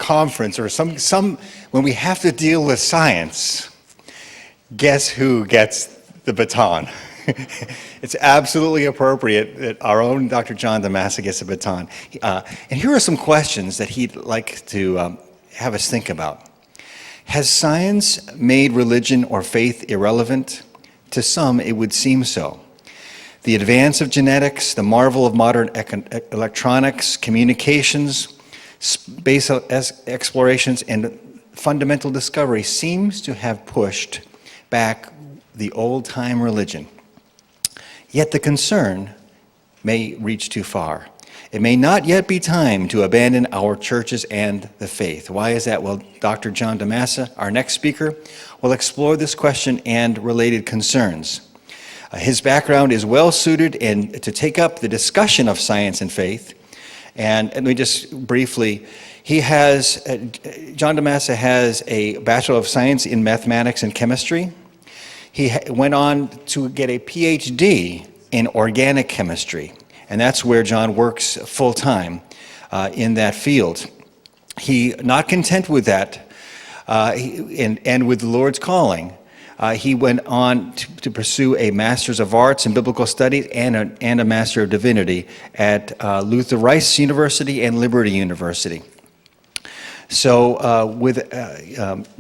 conference or some when we have to deal with science, guess who gets the baton? It's absolutely appropriate that our own Dr. John DeMassa gets the baton. And here are some questions that he'd like to have us think about. Has science made religion or faith irrelevant? To some, it would seem so. The advance of genetics, the marvel of modern electronics, communications, space explorations, and fundamental discovery seems to have pushed back the old-time religion. Yet the concern may reach too far. It may not yet be time to abandon our churches and the faith. Why is that? Well, Dr. John DeMassa, our next speaker, will explore this question and related concerns. His background is well suited to take up the discussion of science and faith. And let me just briefly, John DeMassa has a Bachelor of Science in Mathematics and Chemistry. He went on to get a Ph.D. in organic chemistry. And that's where John works full-time in that field. He, not content with that, and with the Lord's calling, he went on to pursue a Master's of Arts in Biblical Studies and a Master of Divinity at Luther Rice University and Liberty University. So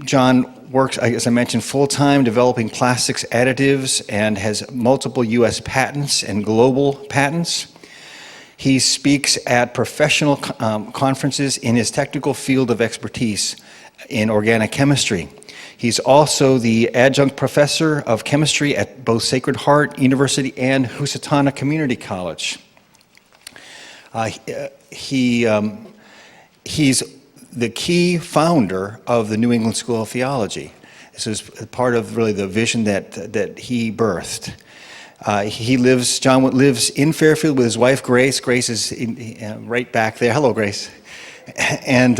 John works, as I mentioned, full-time developing plastics additives and has multiple U.S. patents and global patents. He speaks at professional conferences in his technical field of expertise in organic chemistry. He's also the adjunct professor of chemistry at both Sacred Heart University and Housatonic Community College. He's the key founder of the New England School of Theology. This is part of really the vision that he birthed. John lives in Fairfield with his wife, Grace. Grace is right back there. Hello, Grace. And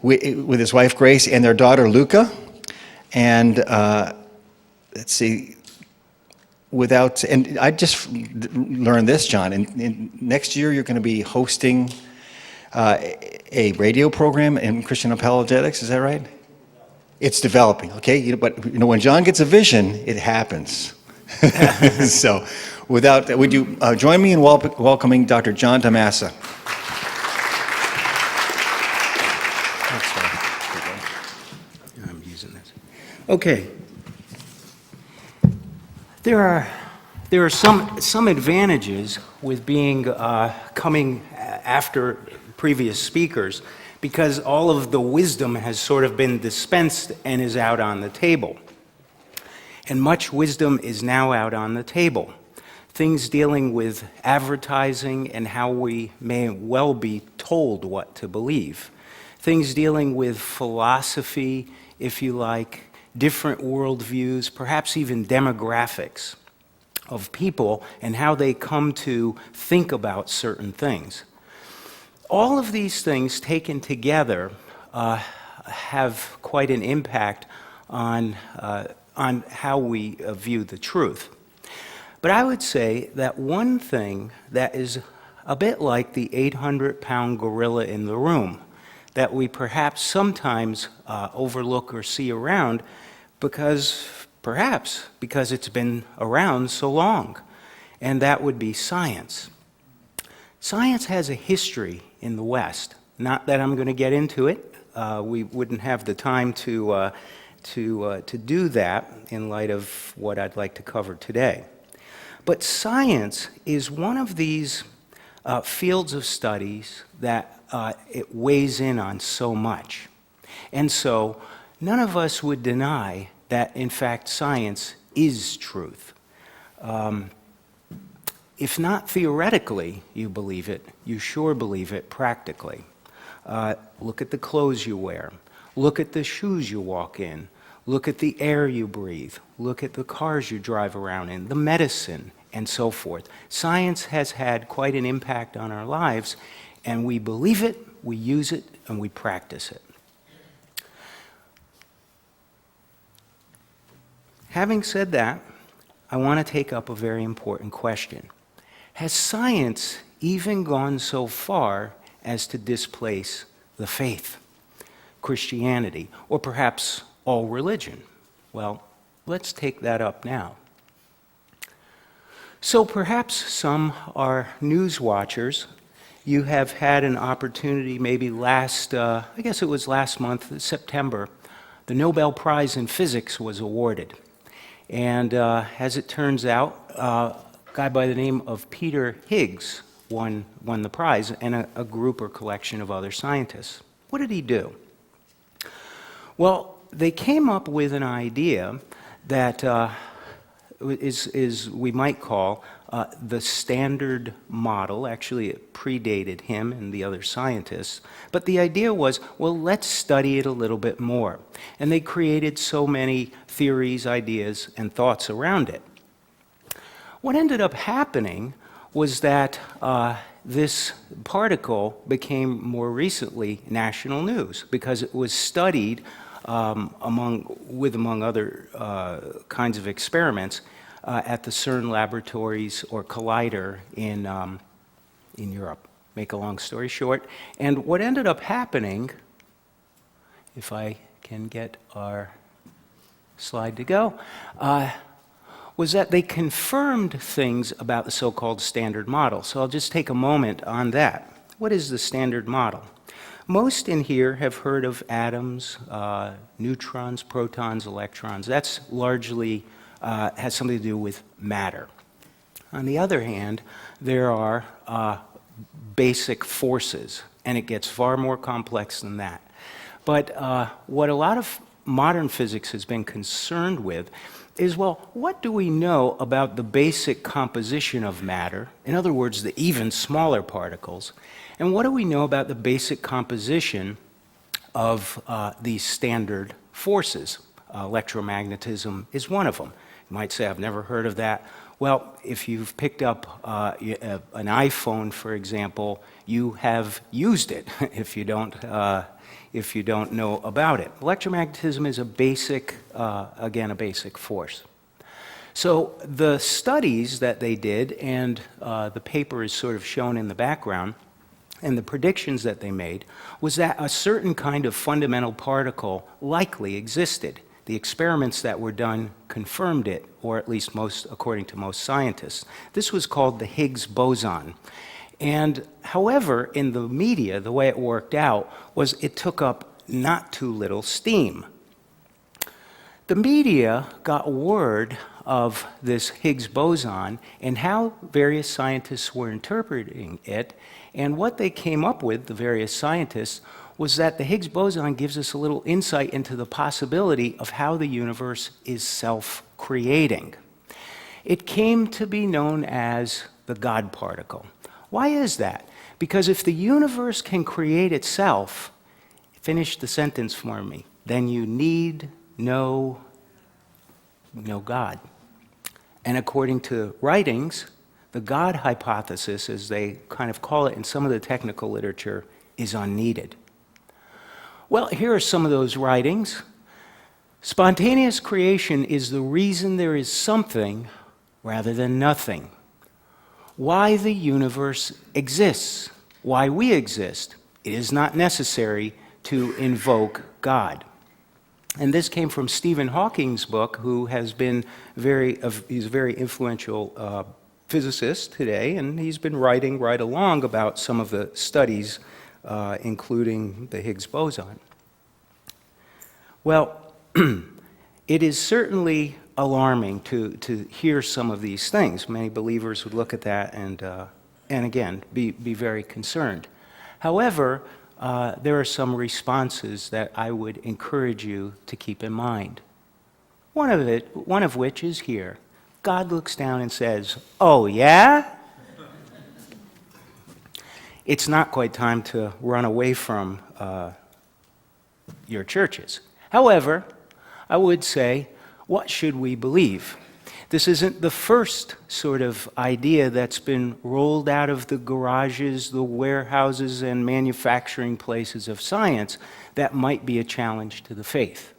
with his wife, Grace, and their daughter, Luca. And let's see, and I just learned this, John. Next year, you're going to be hosting a radio program in Christian apologetics. Is that right? It's developing, okay? But when John gets a vision, it happens. So, without that, would you join me in welcoming Dr. John DeMassa? I'm using this. Okay. There are some advantages with coming after previous speakers, because all of the wisdom has sort of been dispensed and is out on the table. And much wisdom is now out on the table. Things dealing with advertising and how we may well be told what to believe. Things dealing with philosophy, if you like, different worldviews, perhaps even demographics of people and how they come to think about certain things. All of these things taken together have quite an impact on how we view the truth. But I would say that one thing that is a bit like the 800-pound gorilla in the room that we perhaps sometimes overlook or see around because it's been around so long, and that would be science. Science has a history in the West. Not that I'm going to get into it. We wouldn't have the time to do that in light of what I'd like to cover today. But science is one of these fields of studies that it weighs in on so much. And so none of us would deny that, in fact, science is truth. If not theoretically you believe it, you sure believe it practically. Look at the clothes you wear. Look at the shoes you walk in. Look at the air you breathe. Look at the cars you drive around in, the medicine, and so forth. Science has had quite an impact on our lives, and we believe it, we use it, and we practice it. Having said that, I want to take up a very important question. Has science even gone so far as to displace the faith? Christianity, or perhaps all religion? Well, let's take that up now. So perhaps some are news watchers. You have had an opportunity maybe I guess it was last month, September, the Nobel Prize in Physics was awarded. And as it turns out, a guy by the name of Peter Higgs won the prize, and a group or collection of other scientists. What did he do? Well, they came up with an idea that is we might call the standard model. Actually, it predated him and the other scientists. But the idea was, well, let's study it a little bit more. And they created so many theories, ideas, and thoughts around it. What ended up happening was that this particle became more recently national news because it was studied among other kinds of experiments at the CERN laboratories or collider in Europe. Make a long story short. And what ended up happening, if I can get our slide to go, was that they confirmed things about the so-called standard model. So I'll just take a moment on that. What is the standard model? Most in here have heard of atoms, neutrons, protons, electrons. That's largely has something to do with matter. On the other hand, there are basic forces, and it gets far more complex than that. But what a lot of modern physics has been concerned with is, well, what do we know about the basic composition of matter? In other words, the even smaller particles. And what do we know about the basic composition of these standard forces? Electromagnetism is one of them. You might say, I've never heard of that. Well, if you've picked up an iPhone, for example, you have used it if you don't know about it. Electromagnetism is a basic, again, a basic force. So the studies that they did, and the paper is sort of shown in the background, and the predictions that they made, was that a certain kind of fundamental particle likely existed. The experiments that were done confirmed it, or at least according to most scientists. This was called the Higgs boson. And however, in the media, the way it worked out was it took up not too little steam. The media got word of this Higgs boson and how various scientists were interpreting it, and what they came up with, the various scientists, was that the Higgs boson gives us a little insight into the possibility of how the universe is self-creating. It came to be known as the God particle. Why is that? Because if the universe can create itself, finish the sentence for me, then you need no God. And according to writings, the God hypothesis, as they kind of call it in some of the technical literature, is unneeded. Well, here are some of those writings. Spontaneous creation is the reason there is something rather than nothing. Why the universe exists, why we exist, it is not necessary to invoke God. And this came from Stephen Hawking's book, who has been he's a very influential physicist today, and he's been writing right along about some of the studies, including the Higgs boson. Well, it is certainly alarming to hear some of these things. Many believers would look at that and again, be very concerned. However, there are some responses that I would encourage you to keep in mind. One of which is here. God looks down and says, "Oh, yeah?" It's not quite time to run away from your churches. However, I would say, what should we believe? This isn't the first sort of idea that's been rolled out of the garages, the warehouses, and manufacturing places of science that might be a challenge to the faith.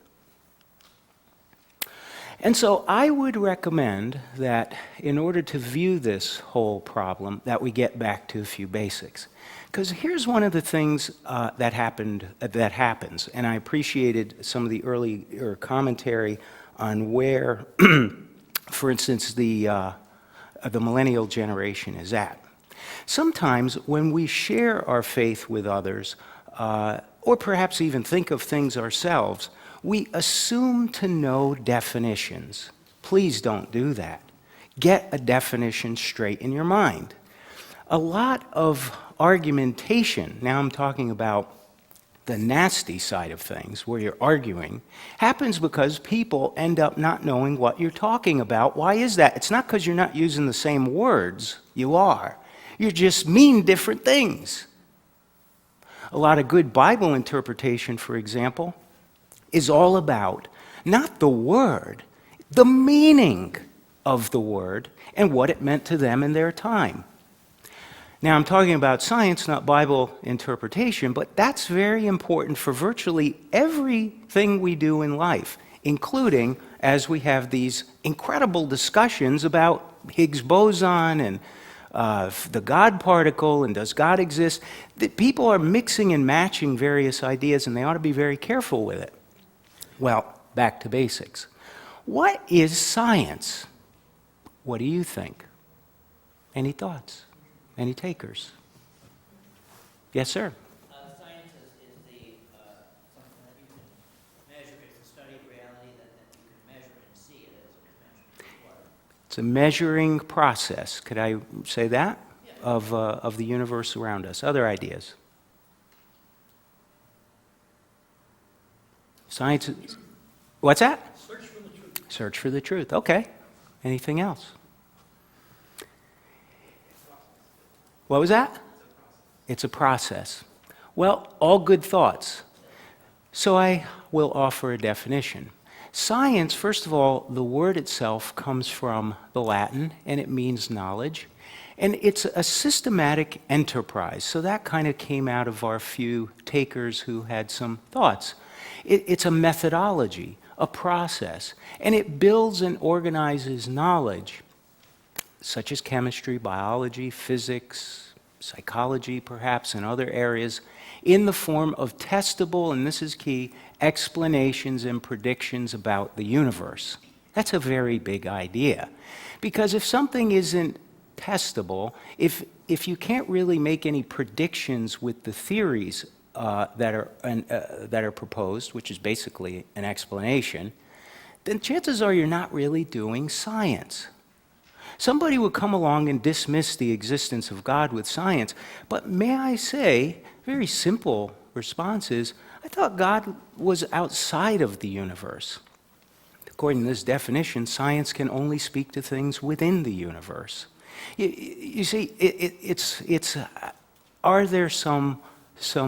And so I would recommend that in order to view this whole problem, that we get back to a few basics. Because here's one of the things that happens, and I appreciated some of the earlier commentary on where, for instance, the millennial generation is at. Sometimes when we share our faith with others, or perhaps even think of things ourselves, we assume to know definitions. Please don't do that. Get a definition straight in your mind. A lot of argumentation, now I'm talking about the nasty side of things, where you're arguing, happens because people end up not knowing what you're talking about. Why is that? It's not because you're not using the same words. You are. You just mean different things. A lot of good Bible interpretation, for example, is all about not the word, the meaning of the word and what it meant to them in their time. Now, I'm talking about science, not Bible interpretation, but that's very important for virtually everything we do in life, including as we have these incredible discussions about Higgs boson and the God particle and does God exist. That people are mixing and matching various ideas, and they ought to be very careful with it. Well, back to basics. What is science? What do you think? Any thoughts? Any takers? Yes, sir. Science is the something that you can measure. It's the study of reality that you can measure and see it, as it was mentioned before. It's a measuring process. Could I say that? Yeah. Of the universe around us. Other ideas? Science is, what's that? Search for the truth. Search for the truth. Okay. Anything else? What was that? It's a process. Well, all good thoughts. So I will offer a definition. Science, first of all, the word itself comes from the Latin, and it means knowledge. And it's a systematic enterprise. So that kind of came out of our few takers who had some thoughts. It's a methodology, a process, and it builds and organizes knowledge, such as chemistry, biology, physics, psychology perhaps, and other areas, in the form of testable, and this is key, explanations and predictions about the universe. That's a very big idea. Because if something isn't testable, if you can't really make any predictions with the theories that are proposed, which is basically an explanation, then chances are you're not really doing science. Somebody would come along and dismiss the existence of God with science, but may I say, very simple response is, I thought God was outside of the universe. According to this definition, science can only speak to things within the universe. You see, are there some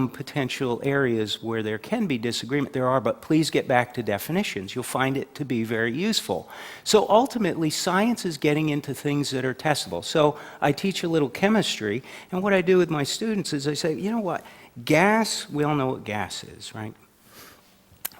potential areas where there can be disagreement? There are, but please get back to definitions. You'll find it to be very useful. So ultimately, science is getting into things that are testable. So I teach a little chemistry, and what I do with my students is I say, you know what, gas, we all know what gas is, right?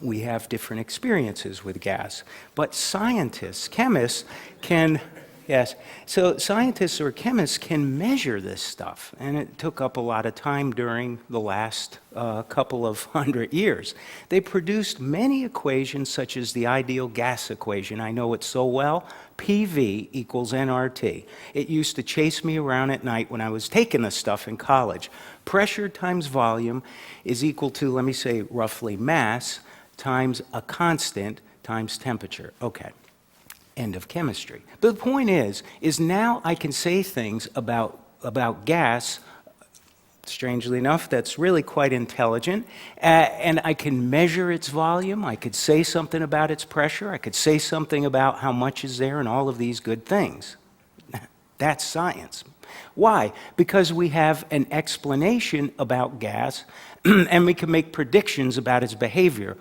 We have different experiences with gas, but scientists, chemists can, yes, so scientists or chemists can measure this stuff, and it took up a lot of time during the last couple of 100 years. They produced many equations such as the ideal gas equation. I know it so well, PV equals nRT. It used to chase me around at night when I was taking this stuff in college. Pressure times volume is equal to, let me say, roughly mass times a constant times temperature. Okay. End of chemistry. But the point is now I can say things about gas, strangely enough, that's really quite intelligent, and I can measure its volume, I could say something about its pressure, I could say something about how much is there and all of these good things. That's science. Why? Because we have an explanation about gas, and we can make predictions about its behavior.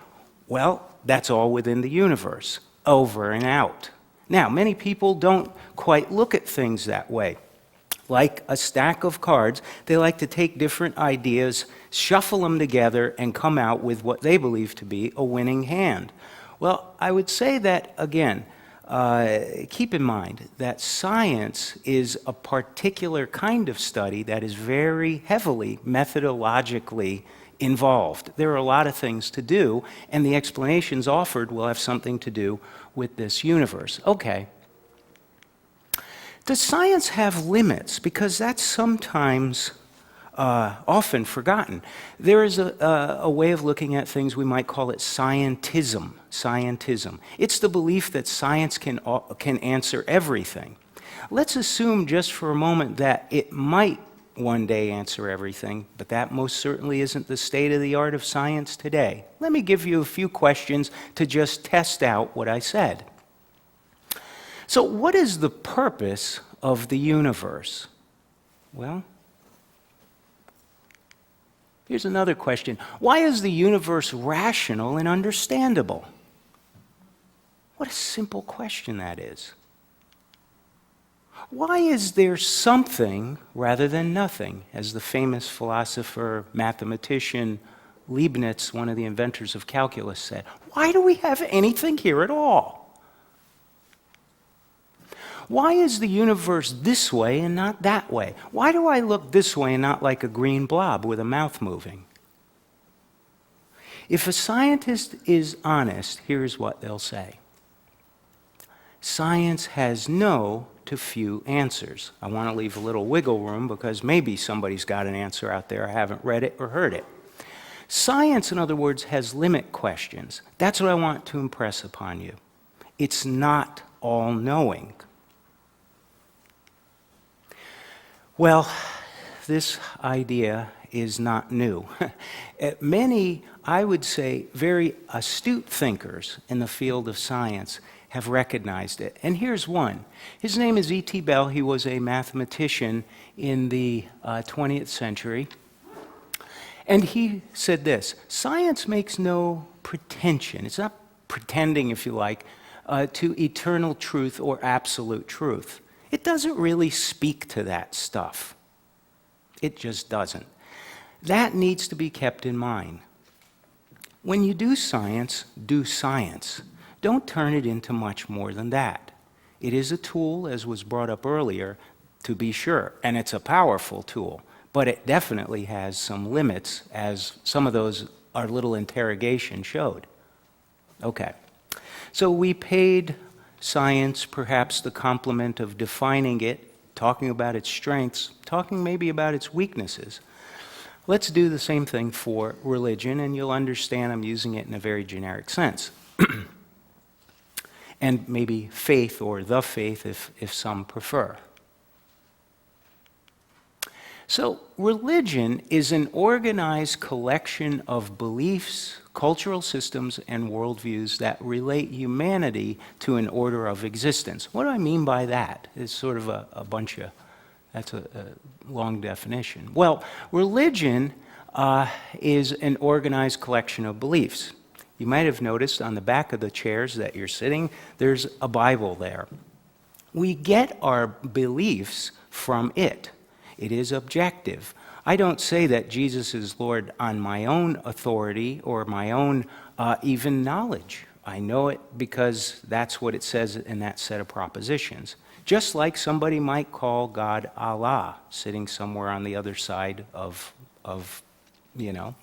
Well, that's all within the universe, over and out. Now, many people don't quite look at things that way. Like a stack of cards, they like to take different ideas, shuffle them together, and come out with what they believe to be a winning hand. Well, I would say that, again, keep in mind that science is a particular kind of study that is very heavily methodologically involved. There are a lot of things to do, and the explanations offered will have something to do with this universe. Okay. Does science have limits? Because that's sometimes often forgotten. There is a way of looking at things, we might call it scientism. Scientism. It's the belief that science can answer everything. Let's assume just for a moment that it might one day answer everything, but that most certainly isn't the state of the art of science today. Let me give you a few questions to just test out what I said. So what is the purpose of the universe? Well, here's another question. Why is the universe rational and understandable? What a simple question that is. Why is there something rather than nothing? As the famous philosopher, mathematician Leibniz, one of the inventors of calculus, said, why do we have anything here at all? Why is the universe this way and not that way? Why do I look this way and not like a green blob with a mouth moving? If a scientist is honest, here's what they'll say. Science has no to few answers. I want to leave a little wiggle room because maybe somebody's got an answer out there. I haven't read it or heard it. Science, in other words, has limit questions. That's what I want to impress upon you. It's not all-knowing. Well, this idea is not new. Many, I would say, very astute thinkers in the field of science have recognized it. And here's one. His name is E.T. Bell. He was a mathematician in the 20th century. And he said this, science makes no pretension. It's not pretending, if you like, to eternal truth or absolute truth. It doesn't really speak to that stuff. It just doesn't. That needs to be kept in mind. When you do science, do science. Don't turn it into much more than that. It is a tool, as was brought up earlier, to be sure, and it's a powerful tool, but it definitely has some limits, as some of those, our little interrogation showed. Okay, so we paid science perhaps the compliment of defining it, talking about its strengths, talking maybe about its weaknesses. Let's do the same thing for religion, and you'll understand I'm using it in a very generic sense. And maybe faith or the faith if some prefer. So religion is an organized collection of beliefs, cultural systems, and worldviews that relate humanity to an order of existence. What do I mean by that? It's sort of a bunch of, that's a long definition. Well, religion is an organized collection of beliefs. You might have noticed on the back of the chairs that you're sitting, there's a Bible there. We get our beliefs from it. It is objective. I don't say that Jesus is Lord on my own authority or my own even knowledge. I know it because that's what it says in that set of propositions. Just like somebody might call God Allah, sitting somewhere on the other side of the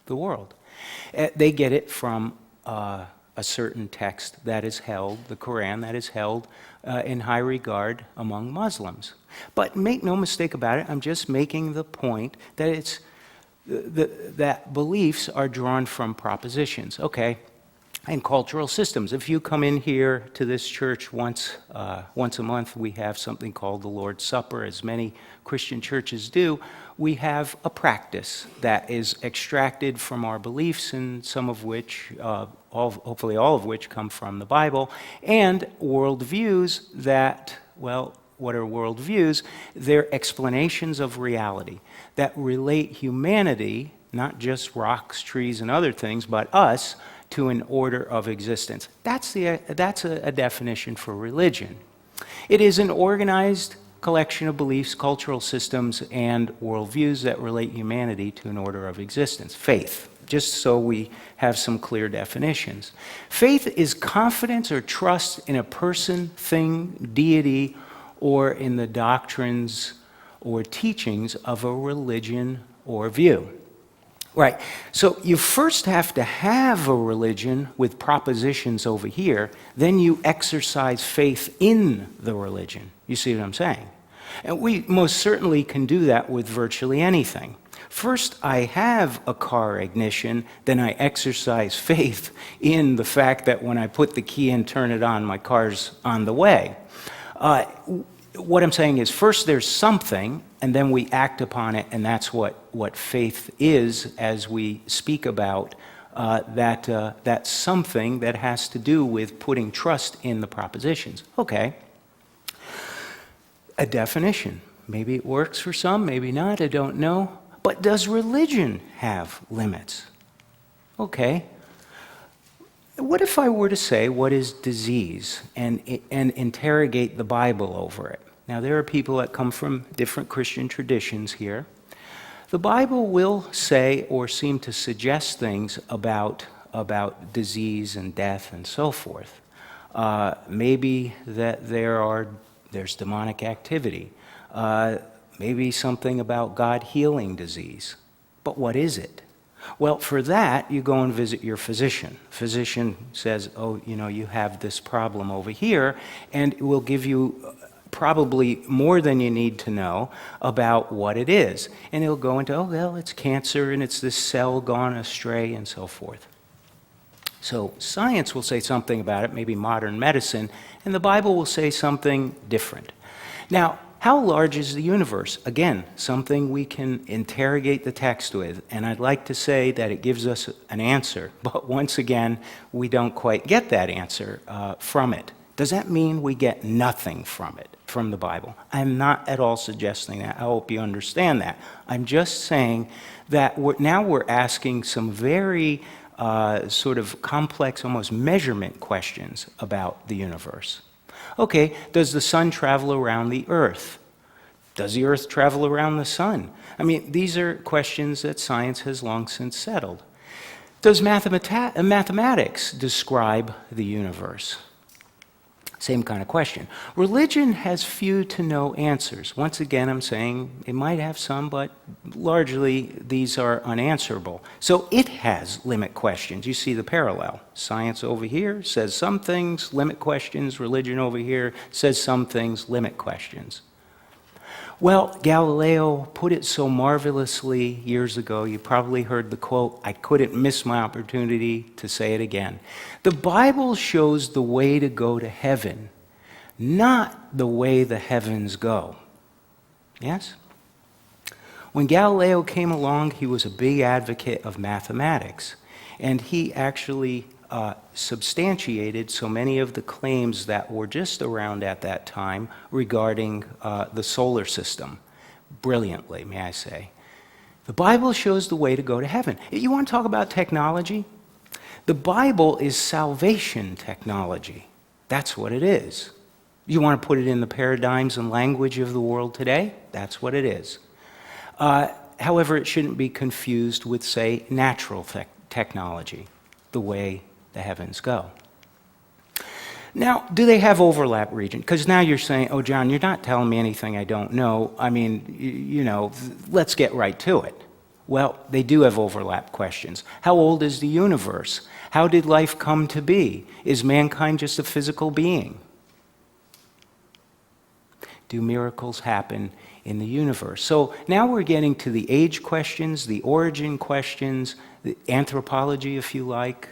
world. They get it from a certain text that is held, the Quran, that is held in high regard among Muslims. But make no mistake about it, I'm just making the point that that beliefs are drawn from propositions. Okay, and cultural systems. If you come in here to this church once a month, we have something called the Lord's Supper, as many Christian churches do. We have a practice that is extracted from our beliefs, and some of which, hopefully all of which, come from the Bible, and worldviews that, well, what are worldviews? They're explanations of reality that relate humanity, not just rocks, trees, and other things, but us, to an order of existence. That's a definition for religion. It is an organized collection of beliefs, cultural systems, and worldviews that relate humanity to an order of existence. Faith. just so we have some clear definitions. Faith is confidence or trust in a person, thing, deity, or in the doctrines or teachings of a religion or view. Right, so you first have to have a religion with propositions over here, then you exercise faith in the religion. You see what I'm saying? And we most certainly can do that with virtually anything. First, I have a car ignition, then I exercise faith in the fact that when I put the key in, turn it on, my car's on the way. What I'm saying is, first there's something, and then we act upon it, and that's what faith is as we speak about that something that has to do with putting trust in the propositions. Okay. A definition. Maybe it works for some, maybe not, I don't know. But does religion have limits? Okay. What if I were to say, what is disease, and interrogate the Bible over it? Now, there are people that come from different Christian traditions here. The Bible will say or seem to suggest things about disease and death and so forth. Maybe that there's demonic activity. Maybe something about God healing disease. But what is it? Well, for that, you go and visit your physician. Physician says, oh, you have this problem over here, and it will give you probably more than you need to know about what it is. And he'll go into, oh, well, it's cancer, and it's this cell gone astray, and so forth. So science will say something about it, maybe modern medicine, and the Bible will say something different. Now, how large is the universe? Again, something we can interrogate the text with, and I'd like to say that it gives us an answer, but once again, we don't quite get that answer from it. Does that mean we get nothing from it, from the Bible? I'm not at all suggesting that. I hope you understand that. I'm just saying that now we're asking some very sort of complex, almost measurement questions about the universe. Okay, does the sun travel around the earth? Does the earth travel around the sun? I mean, these are questions that science has long since settled. Does mathematics describe the universe? Same kind of question. Religion has few to no answers. Once again, I'm saying it might have some, but largely these are unanswerable. So it has limit questions. You see the parallel. Science over here says some things, limit questions. Religion over here says some things, limit questions. Well, Galileo put it so marvelously years ago. You probably heard the quote, I couldn't miss my opportunity to say it again. The Bible shows the way to go to heaven, not the way the heavens go. Yes? When Galileo came along, he was a big advocate of mathematics, and he actually substantiated so many of the claims that were just around at that time regarding the solar system. Brilliantly, may I say. The Bible shows the way to go to heaven. You want to talk about technology? The Bible is salvation technology. That's what it is. You want to put it in the paradigms and language of the world today? That's what it is. However, it shouldn't be confused with, say, natural technology, the way the heavens go. Now, do they have overlap region? Because now you're saying, oh, John, you're not telling me anything I don't know. I mean, let's get right to it. Well, they do have overlap questions. How old is the universe? How did life come to be? Is mankind just a physical being? Do miracles happen in the universe? So now we're getting to the age questions, the origin questions, the anthropology, if you like,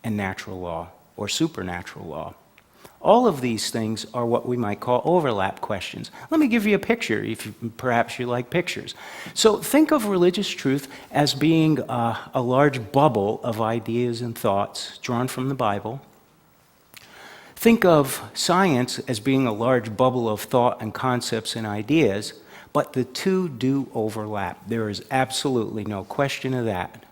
and natural law or supernatural law. All of these things are what we might call overlap questions. Let me give you a picture, perhaps you like pictures. So think of religious truth as being a large bubble of ideas and thoughts drawn from the Bible. Think of science as being a large bubble of thought and concepts and ideas, but the two do overlap. There is absolutely no question of that.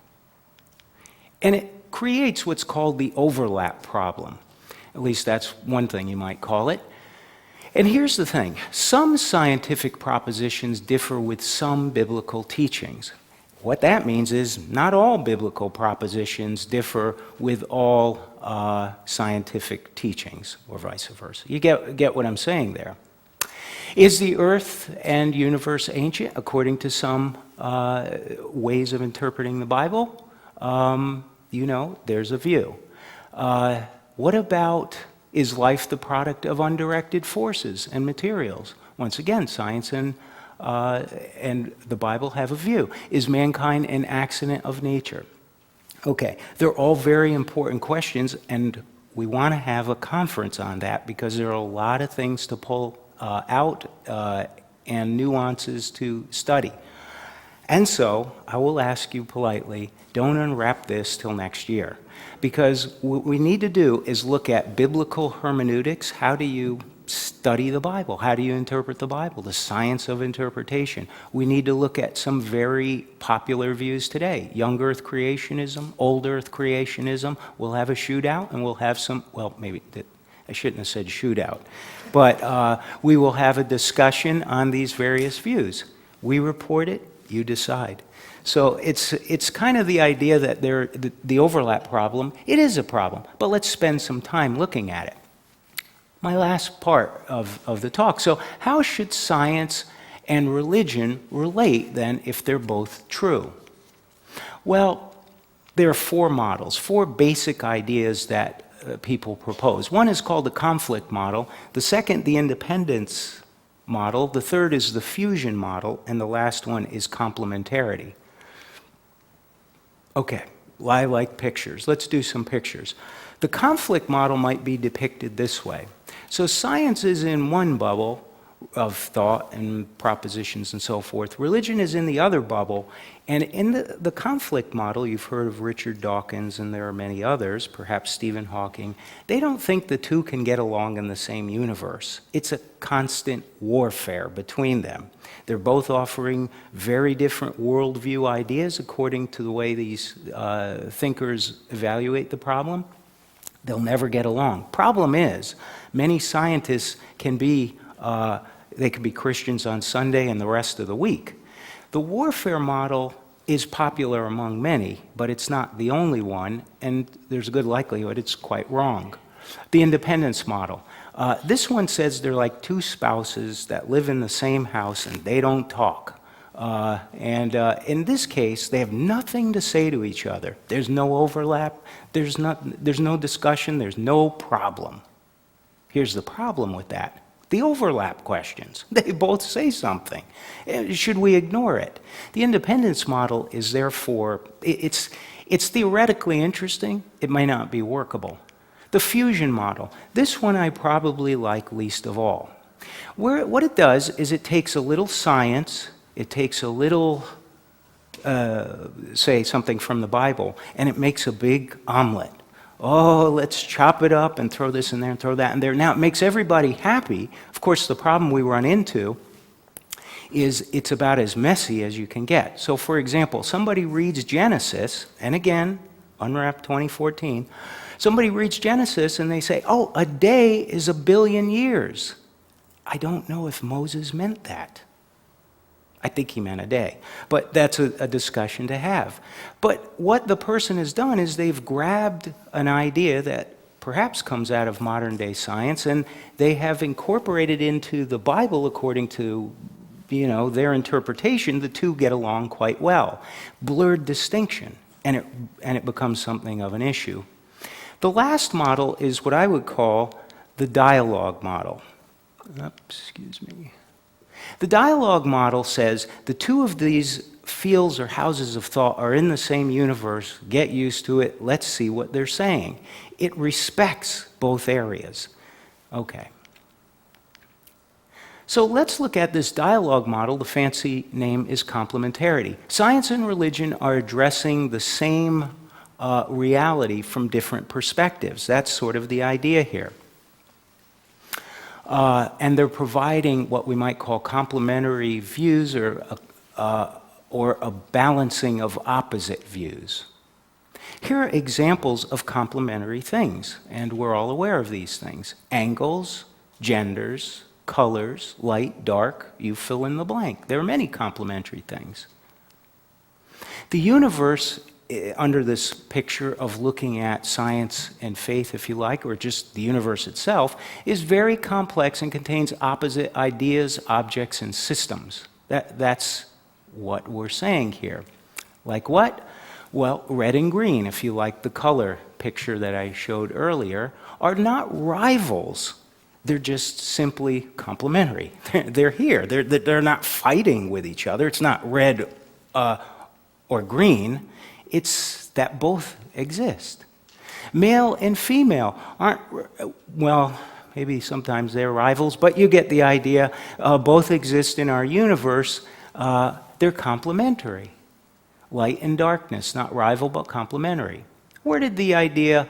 And it creates what's called the overlap problem. At least that's one thing you might call it. And here's the thing. Some scientific propositions differ with some biblical teachings. What that means is not all biblical propositions differ with all scientific teachings, or vice versa. You get what I'm saying there. Is the earth and universe ancient according to some ways of interpreting the Bible? There's a view. What about, is life the product of undirected forces and materials? Once again, science and the Bible have a view. Is mankind an accident of nature? Okay, they're all very important questions, and we want to have a conference on that because there are a lot of things to pull out and nuances to study. And so I will ask you politely, don't unwrap this till next year. Because what we need to do is look at biblical hermeneutics. How do you study the Bible? How do you interpret the Bible? The science of interpretation. We need to look at some very popular views today. Young earth creationism, old earth creationism. We'll have a shootout and we'll have some, well, maybe I shouldn't have said shootout. But we will have a discussion on these various views. We report it, you decide. So it's kind of the idea that the overlap problem, it is a problem, but let's spend some time looking at it. My last part of the talk. So how should science and religion relate then if they're both true? Well, there are four models, four basic ideas that people propose. One is called the conflict model, the second the independence model, the third is the fusion model, and the last one is complementarity. Okay, I like pictures. Let's do some pictures. The conflict model might be depicted this way. So science is in one bubble of thought and propositions and so forth. Religion is in the other bubble. And in the conflict model, you've heard of Richard Dawkins, and there are many others, perhaps Stephen Hawking. They don't think the two can get along in the same universe. It's a constant warfare between them. They're both offering very different worldview ideas according to the way these thinkers evaluate the problem. They'll never get along. Problem is, many scientists can be Christians on Sunday and the rest of the week. The warfare model is popular among many, but it's not the only one, and there's a good likelihood it's quite wrong. The independence model. This one says they're like two spouses that live in the same house and they don't talk. In this case, they have nothing to say to each other. There's no overlap, there's no discussion, there's no problem. Here's the problem with that. The overlap questions. They both say something. Should we ignore it? The independence model is therefore, it's theoretically interesting, it might not be workable. The fusion model, this one I probably like least of all. What it does is it takes a little science, it takes a little, say, something from the Bible, and it makes a big omelet. Oh, let's chop it up and throw this in there and throw that in there. Now, it makes everybody happy. Of course, the problem we run into is it's about as messy as you can get. So, for example, somebody reads Genesis, and again, Unwrapped 2014, somebody reads Genesis and they say, oh, a day is 1 billion years. I don't know if Moses meant that. I think he meant a day. But that's a discussion to have. But what the person has done is they've grabbed an idea that perhaps comes out of modern day science, and they have incorporated into the Bible according to their interpretation. The two get along quite well. Blurred distinction, and it becomes something of an issue. The last model is what I would call the dialogue model. Excuse me. The dialogue model says the two of these fields or houses of thought are in the same universe. Get used to it. Let's see what they're saying. It respects both areas. Okay. So let's look at this dialogue model. The fancy name is complementarity. Science and religion are addressing the same reality from different perspectives. That's sort of the idea here. And they're providing what we might call complementary views or a balancing of opposite views. Here are examples of complementary things, and we're all aware of these things. Angles, genders, colors, light, dark, you fill in the blank. There are many complementary things. The universe, under this picture of looking at science and faith, if you like, or just the universe itself, is very complex and contains opposite ideas, objects, and systems. That's what we're saying here. Like what? Well, red and green, if you like the color picture that I showed earlier, are not rivals. They're just simply complementary. They're here. They're not fighting with each other. It's not red or green. It's that both exist. Male and female aren't, well, maybe sometimes they're rivals, but you get the idea. Both exist in our universe. They're complementary. Light and darkness, not rival, but complementary. Where did the idea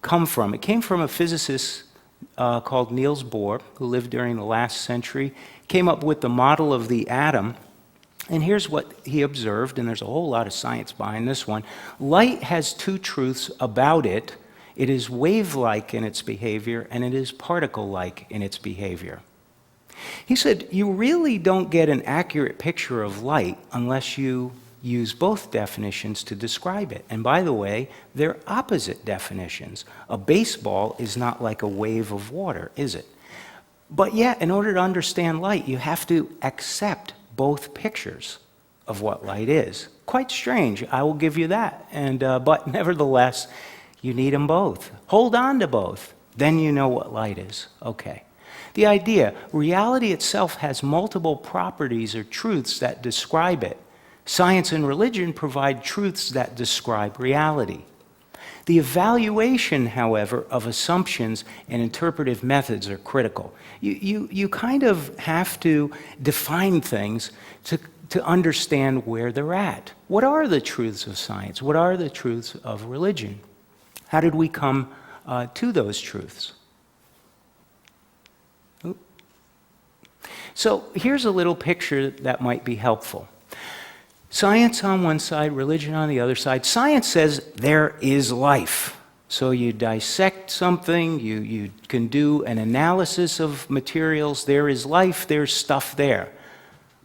come from? It came from a physicist called Niels Bohr, who lived during the last century, came up with the model of the atom. And here's what he observed, and there's a whole lot of science behind this one. Light has two truths about it. It is wave-like in its behavior, and it is particle-like in its behavior. He said, you really don't get an accurate picture of light unless you use both definitions to describe it. And by the way, they're opposite definitions. A baseball is not like a wave of water, is it? But yet, in order to understand light, you have to accept both pictures of what light is. Quite strange, I will give you that. But nevertheless, you need them both. Hold on to both. Then you know what light is. Okay. The idea, reality itself has multiple properties or truths that describe it. Science and religion provide truths that describe reality. The evaluation, however, of assumptions and interpretive methods are critical. You kind of have to define things to understand where they're at. What are the truths of science? What are the truths of religion? How did we come to those truths? Oop. So here's a little picture that might be helpful. Science on one side, religion on the other side. Science says there is life. So you dissect something, you can do an analysis of materials, there is life, there's stuff there.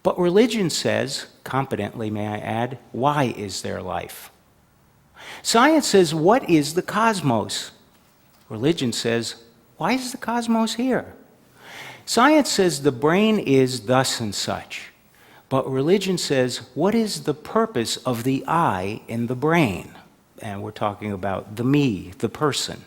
But religion says, competently may I add, why is there life? Science says, what is the cosmos? Religion says, why is the cosmos here? Science says the brain is thus and such. But religion says, what is the purpose of the I in the brain? And we're talking about the me, the person.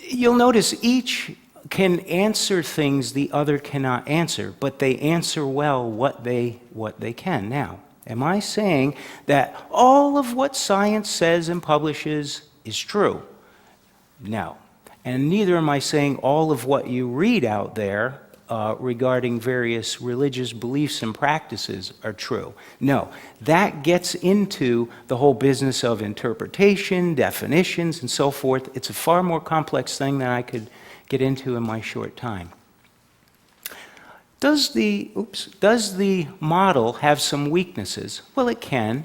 You'll notice each can answer things the other cannot answer, but they answer well what they can. Now, am I saying that all of what science says and publishes is true? No. And neither am I saying all of what you read out there regarding various religious beliefs and practices are true. No, that gets into the whole business of interpretation, definitions, and so forth. It's a far more complex thing than I could get into in my short time. Does the model have some weaknesses? Well, it can.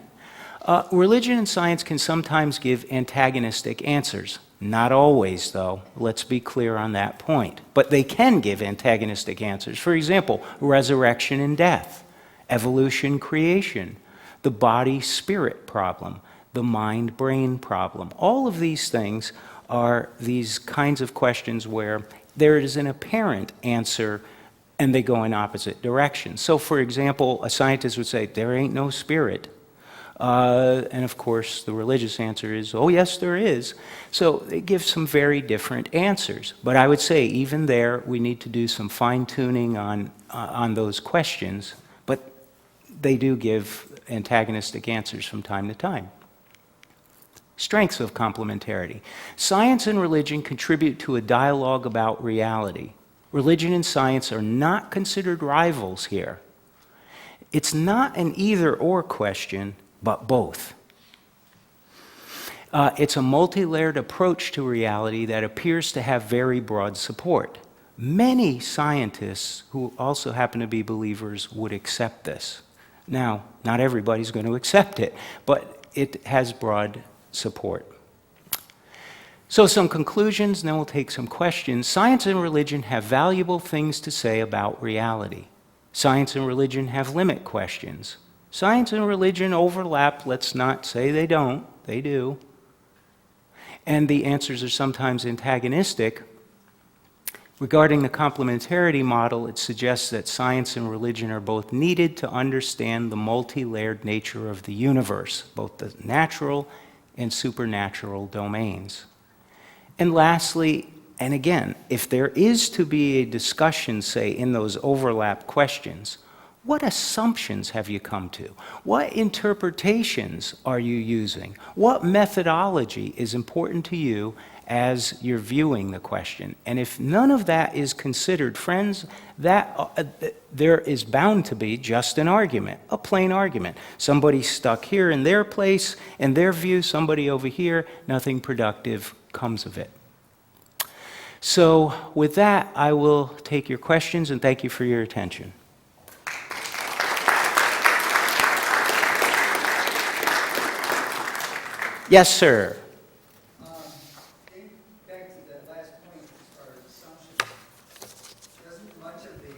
Religion and science can sometimes give antagonistic answers. Not always, though. Let's be clear on that point. But they can give antagonistic answers. For example, resurrection and death, evolution, creation, the body-spirit problem, the mind-brain problem. All of these things are these kinds of questions where there is an apparent answer and they go in opposite directions. So, for example, a scientist would say, there ain't no spirit. And of course, the religious answer is, oh yes, there is. So it gives some very different answers. But I would say, even there, we need to do some fine-tuning on those questions. But they do give antagonistic answers from time to time. Strengths of complementarity. Science and religion contribute to a dialogue about reality. Religion and science are not considered rivals here. It's not an either-or question, but both. It's a multi-layered approach to reality that appears to have very broad support. Many scientists who also happen to be believers would accept this. Now, not everybody's going to accept it, but it has broad support. So some conclusions, and then we'll take some questions. Science and religion have valuable things to say about reality. Science and religion have limit questions. Science and religion overlap. Let's not say they don't. They do. And the answers are sometimes antagonistic. Regarding the complementarity model, it suggests that science and religion are both needed to understand the multi-layered nature of the universe, both the natural and supernatural domains. And lastly, and again, if there is to be a discussion, say, in those overlap questions, what assumptions have you come to? What interpretations are you using? What methodology is important to you as you're viewing the question? And if none of that is considered, friends, there is bound to be just an argument, a plain argument. Somebody stuck here in their place, in their view, somebody over here, nothing productive comes of it. So with that, I will take your questions, and thank you for your attention. Yes, sir. Getting back to that last point as far as assumptions, doesn't much of the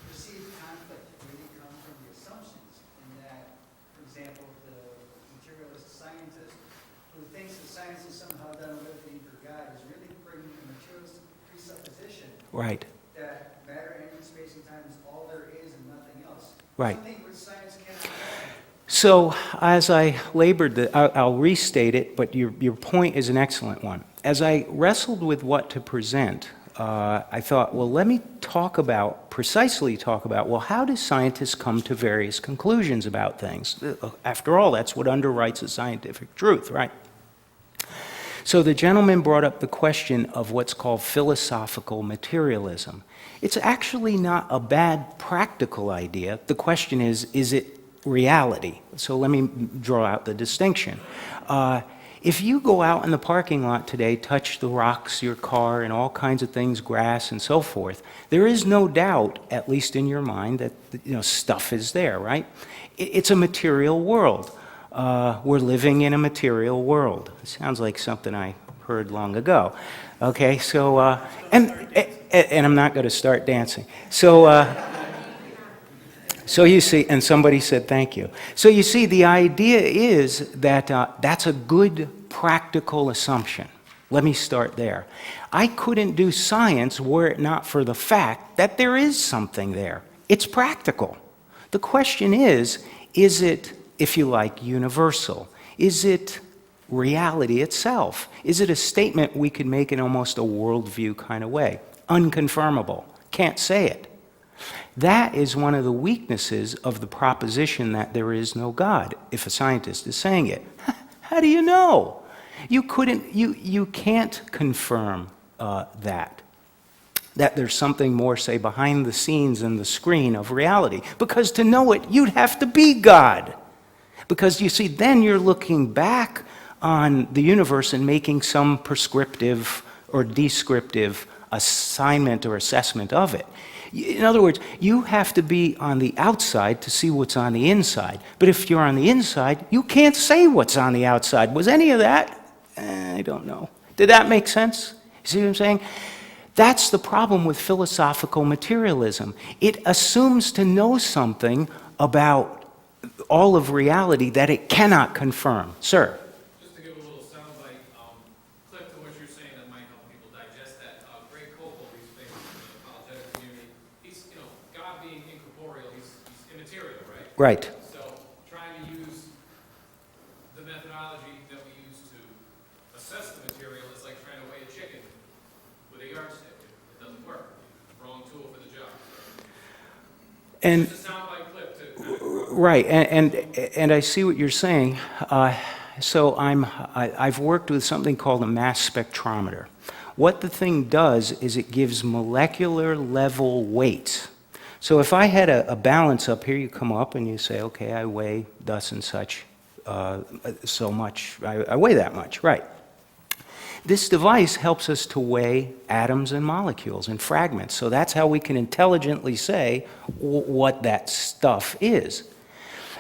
perceived conflict really come from the assumptions in that, for example, the materialist scientist who thinks that science is somehow done away with for God is really bringing a materialist presupposition Right. that matter, energy, space, and time is all there is and nothing else. Right. Something which science cannot know. So as I labored, I'll restate it, but your point is an excellent one. As I wrestled with what to present, I thought, well, let me precisely talk about, well, how do scientists come to various conclusions about things? After all, that's what underwrites a scientific truth, right? So the gentleman brought up the question of what's called philosophical materialism. It's actually not a bad practical idea. The question is it reality? So let me draw out the distinction. If you go out in the parking lot today, touch the rocks, your car, and all kinds of things, grass and so forth, there is no doubt, at least in your mind, that stuff is there, right? It's a material world. We're living in a material world. It sounds like something I heard long ago. Okay, so and I'm not going to start dancing. So you see, and somebody said thank you. So you see, the idea is that that's a good practical assumption. Let me start there. I couldn't do science were it not for the fact that there is something there. It's practical. The question is it, if you like, universal? Is it reality itself? Is it a statement we could make in almost a worldview kind of way? Unconfirmable. Can't say it. That is one of the weaknesses of the proposition that there is no God, if a scientist is saying it. How do you know? You can't confirm that there's something more, say, behind the scenes in the screen of reality. Because to know it, you'd have to be God. Because you see, then you're looking back on the universe and making some prescriptive or descriptive assignment or assessment of it. In other words, you have to be on the outside to see what's on the inside. But if you're on the inside, you can't say what's on the outside. Was any of that? I don't know. Did that make sense? You see what I'm saying? That's the problem with philosophical materialism. It assumes to know something about all of reality that it cannot confirm. Sir? Just to give a little soundbite clip to what you're saying that might help people digest that. Ray Pennoyer, he's famous in the apologetic community. He's, God being incorporeal, he's immaterial, right? Right. So trying to use the methodology that we use to assess the material is like trying to weigh a chicken with a yardstick. It doesn't work. Wrong tool for the job. And Just a soundbite clip to right, and I see what you're saying. So I've worked with something called a mass spectrometer. What the thing does is it gives molecular level weights. So if I had a balance up here, you come up and you say, okay, I weigh thus and such, so much, I weigh that much, right. This device helps us to weigh atoms and molecules and fragments. So that's how we can intelligently say what that stuff is.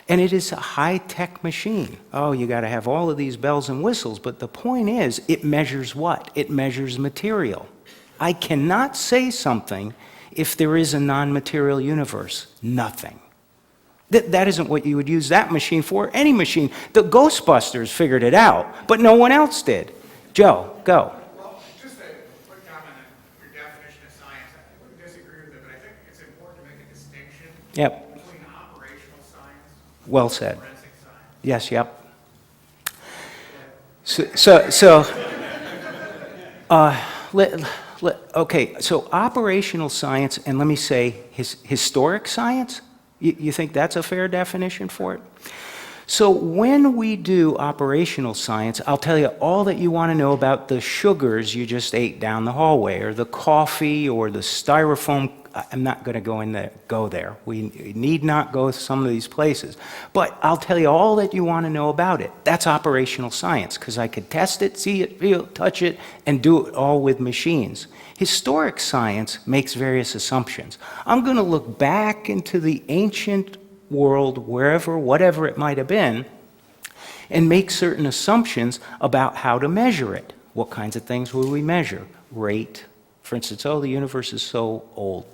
And it is a high-tech machine. Oh, you got to have all of these bells and whistles, but the point is, it measures what? It measures material. I cannot say something if there is a non-material universe. Nothing. That isn't what you would use that machine for, any machine. The Ghostbusters figured it out, but no one else did. Joe, go. Well, just a quick comment on your definition of science. I wouldn't disagree with it, but I think it's important to make a distinction Yep, between operational science well and said. forensic science. Yes, yep. Okay, so operational science, and let me say historic science, you think that's a fair definition for it? So when we do operational science, I'll tell you all that you want to know about the sugars you just ate down the hallway, or the coffee, or the styrofoam. I'm not going to go there. We need not go to some of these places. But I'll tell you all that you want to know about it. That's operational science, because I could test it, see it, feel it, touch it, and do it all with machines. Historic science makes various assumptions. I'm going to look back into the ancient world, wherever, whatever it might have been, and make certain assumptions about how to measure it. What kinds of things will we measure? Rate. For instance, the universe is so old.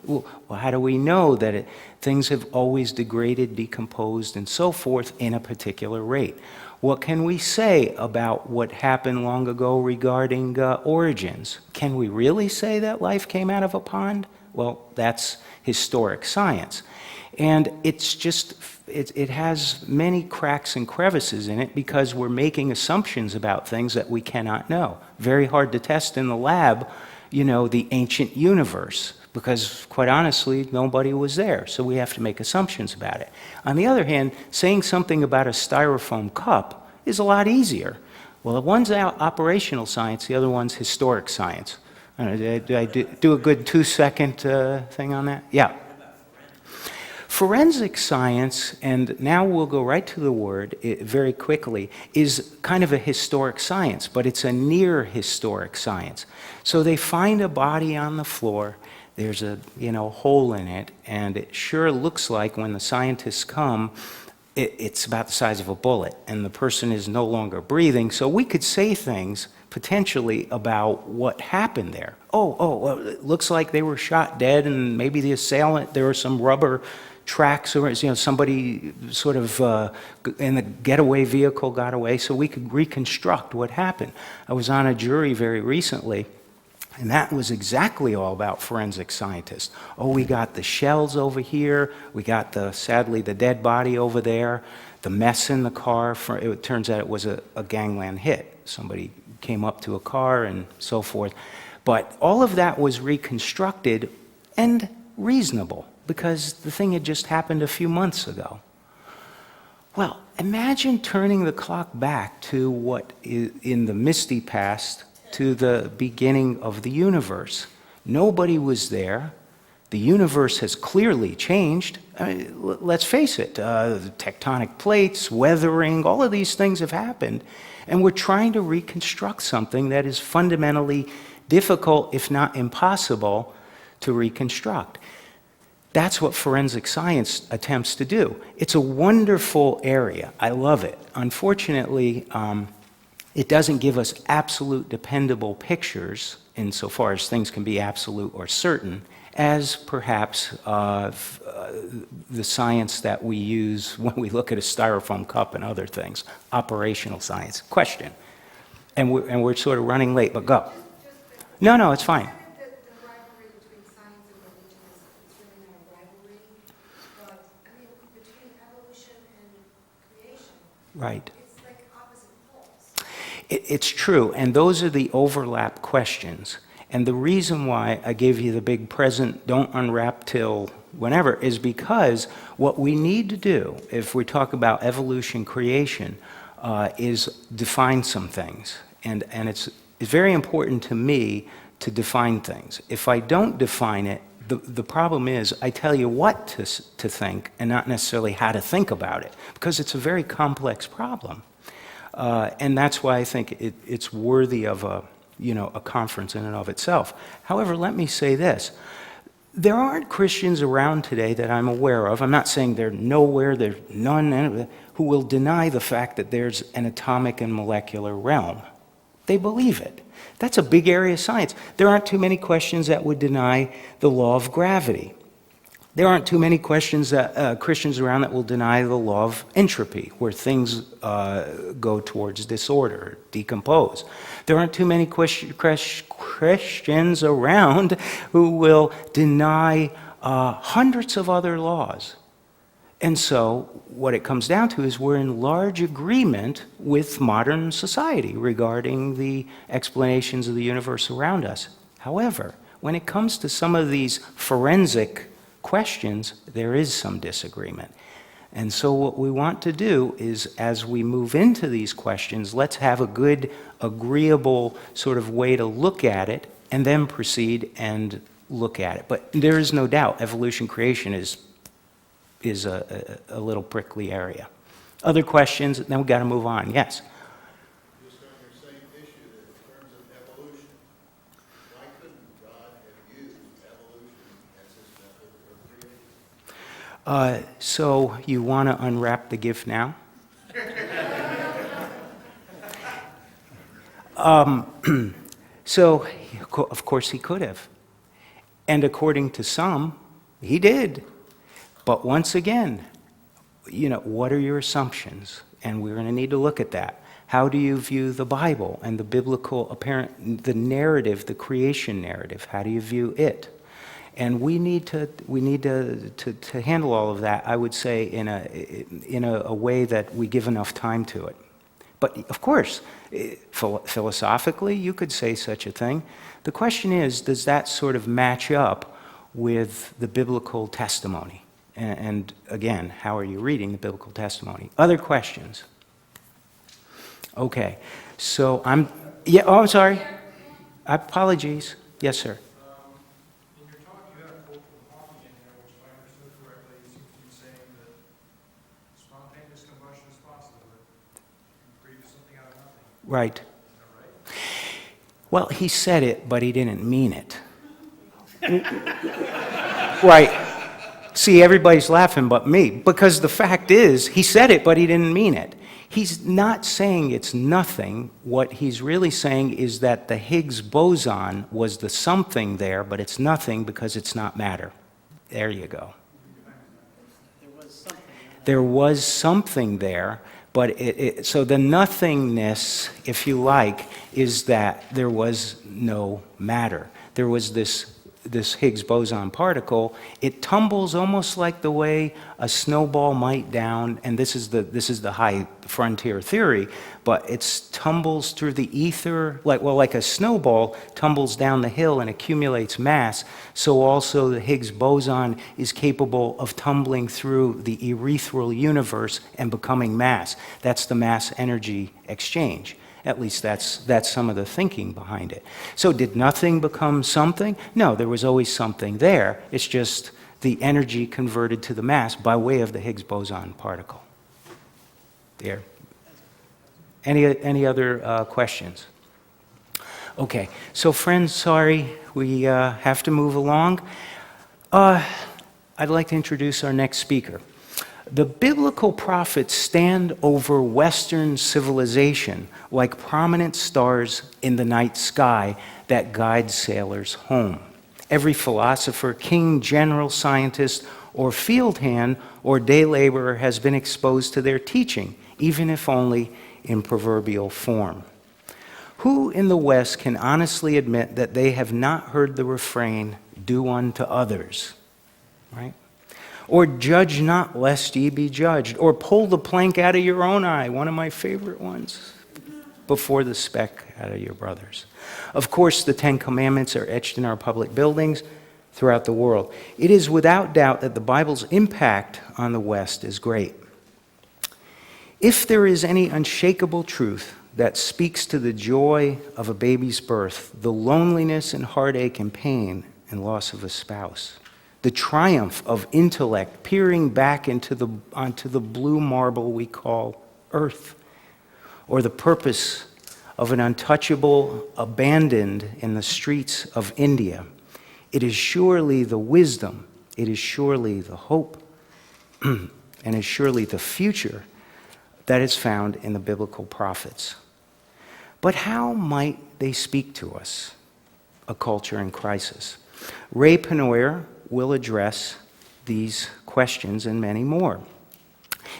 Well, how do we know that things have always degraded, decomposed, and so forth in a particular rate? What can we say about what happened long ago regarding origins? Can we really say that life came out of a pond? Well, that's historic science. And it has many cracks and crevices in it because we're making assumptions about things that we cannot know. Very hard to test in the lab, the ancient universe, because quite honestly, nobody was there, so we have to make assumptions about it. On the other hand, saying something about a styrofoam cup is a lot easier. Well, the one's operational science, the other one's historic science. I don't know, did I do a good 2-second thing on that? Yeah. Forensic science, and now we'll go right to the word very quickly, is kind of a historic science, but it's a near historic science. So they find a body on the floor, there's a hole in it, and it sure looks like when the scientists come, it's about the size of a bullet, and the person is no longer breathing. So we could say things potentially about what happened there. Well, it looks like they were shot dead, and maybe the assailant, there were some rubber tracks, or somebody sort of in the getaway vehicle got away, so we could reconstruct what happened. I was on a jury very recently, and that was exactly all about forensic scientists. We got the shells over here, we got sadly the dead body over there, the mess in the car. It turns out it was a gangland hit. Somebody came up to a car and so forth. But all of that was reconstructed and reasonable, because the thing had just happened a few months ago. Well, imagine turning the clock back to what is in the misty past, to the beginning of the universe. Nobody was there. The universe has clearly changed. Let's face it, the tectonic plates, weathering, all of these things have happened, and we're trying to reconstruct something that is fundamentally difficult, if not impossible, to reconstruct. That's what forensic science attempts to do. It's a wonderful area. I love it. Unfortunately, it doesn't give us absolute dependable pictures insofar as things can be absolute or certain, as perhaps the science that we use when we look at a styrofoam cup and other things, operational science. Question. And we're sort of running late, but go. No, it's fine. The rivalry between science and religion is really not a rivalry, but between evolution and creation, Right. it's like opposite poles. It's true, and those are the overlap questions. And the reason why I gave you the big present, don't unwrap till whenever, is because what we need to do, if we talk about evolution creation, is define some things. And it's very important to me to define things. If I don't define it, the problem is I tell you what to think and not necessarily how to think about it, because it's a very complex problem. And that's why I think it's worthy of a conference in and of itself. However, let me say this. There aren't Christians around today that I'm aware of, I'm not saying they're nowhere, there's none, who will deny the fact that there's an atomic and molecular realm. They believe it. That's a big area of science. There aren't too many questions that would deny the law of gravity. There aren't too many Christians around that will deny the law of entropy, where things go towards disorder, decompose. There aren't too many Christians around who will deny hundreds of other laws. And so what it comes down to is we're in large agreement with modern society regarding the explanations of the universe around us. However, when it comes to some of these forensic questions, there is some disagreement. And so what we want to do is, as we move into these questions, let's have a good, agreeable sort of way to look at it, and then proceed and look at it. But there is no doubt evolution creation is a little prickly area. Other questions, then we've got to move on. Yes? Just on your same issue, that in terms of evolution, why couldn't God have used evolution as his method for creation? So you want to unwrap the gift now? So, of course he could have. And according to some, he did. But once again, what are your assumptions? And we're going to need to look at that. How do you view the Bible and the biblical the narrative, the creation narrative? How do you view it? And we need to handle all of that, I would say, in a way that we give enough time to it. But of course, philosophically, you could say such a thing. The question is, does that sort of match up with the biblical testimony? And again, how are you reading the biblical testimony? Other questions? Okay, so I'm sorry. Apologies. Yes, sir. In your talk, you had a quote from Hawking in there, which if I understood correctly, you seem to be saying that spontaneous combustion is possible, that you create something out of nothing. Right. Is that right? Well, he said it, but he didn't mean it. Right. See, everybody's laughing but me, because the fact is, he said it, but he didn't mean it. He's not saying it's nothing. What he's really saying is that the Higgs boson was the something there, but it's nothing because it's not matter. There you go. There was something there, but so the nothingness, if you like, is that there was no matter. There was this Higgs boson particle. It tumbles almost like the way a snowball might down, and this is the high frontier theory, but it tumbles through the ether, like a snowball tumbles down the hill and accumulates mass, so also the Higgs boson is capable of tumbling through the ethereal universe and becoming mass. That's the mass-energy exchange. At least that's some of the thinking behind it. So did nothing become something? No, there was always something there. It's just the energy converted to the mass by way of the Higgs boson particle. There. Any other questions? Okay, so friends, sorry, we have to move along. I'd like to introduce our next speaker. The biblical prophets stand over Western civilization like prominent stars in the night sky that guide sailors home. Every philosopher, king, general, scientist, or field hand or day laborer has been exposed to their teaching, even if only in proverbial form. Who in the West can honestly admit that they have not heard the refrain, "Do unto others," right? Or "Judge not, lest ye be judged," or "Pull the plank out of your own eye," one of my favorite ones, "before the speck out of your brother's." Of course, the Ten Commandments are etched in our public buildings throughout the world. It is without doubt that the Bible's impact on the West is great. If there is any unshakable truth that speaks to the joy of a baby's birth, the loneliness and heartache and pain and loss of a spouse, the triumph of intellect peering back onto the blue marble we call Earth, or the purpose of an untouchable abandoned in the streets of India, it is surely the wisdom, it is surely the hope, and is surely the future that is found in the biblical prophets. But how might they speak to us, a culture in crisis? Ray Pennoyer will address these questions and many more.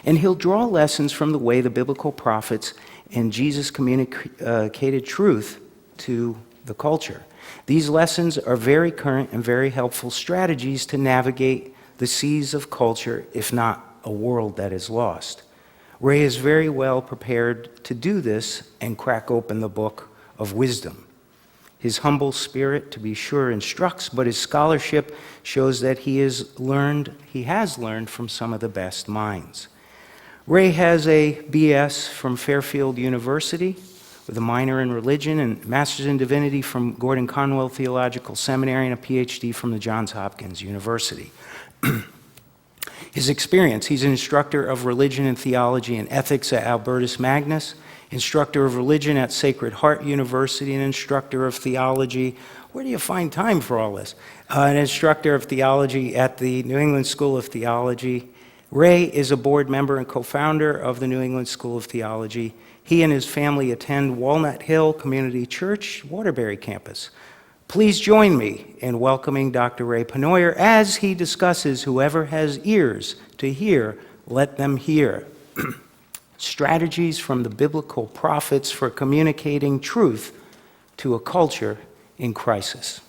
And he'll draw lessons from the way the biblical prophets and Jesus communicated truth to the culture. These lessons are very current and very helpful strategies to navigate the seas of culture, if not a world that is lost. Ray is very well prepared to do this and crack open the book of wisdom. His humble spirit, to be sure, instructs, but his scholarship shows that he has learned from some of the best minds. Ray has a B.S. from Fairfield University with a minor in religion and master's in divinity from Gordon Conwell Theological Seminary and a Ph.D. from the Johns Hopkins University. His experience: he's an instructor of religion and theology and ethics at Albertus Magnus, instructor of religion at Sacred Heart University, and instructor of theology. Where do you find time for all this? An instructor of theology at the New England School of Theology. Ray is a board member and co-founder of the New England School of Theology. He and his family attend Walnut Hill Community Church, Waterbury campus. Please join me in welcoming Dr. Ray Pennoyer as he discusses whoever has ears to hear, let them hear. Strategies from the biblical prophets for communicating truth to a culture in crisis.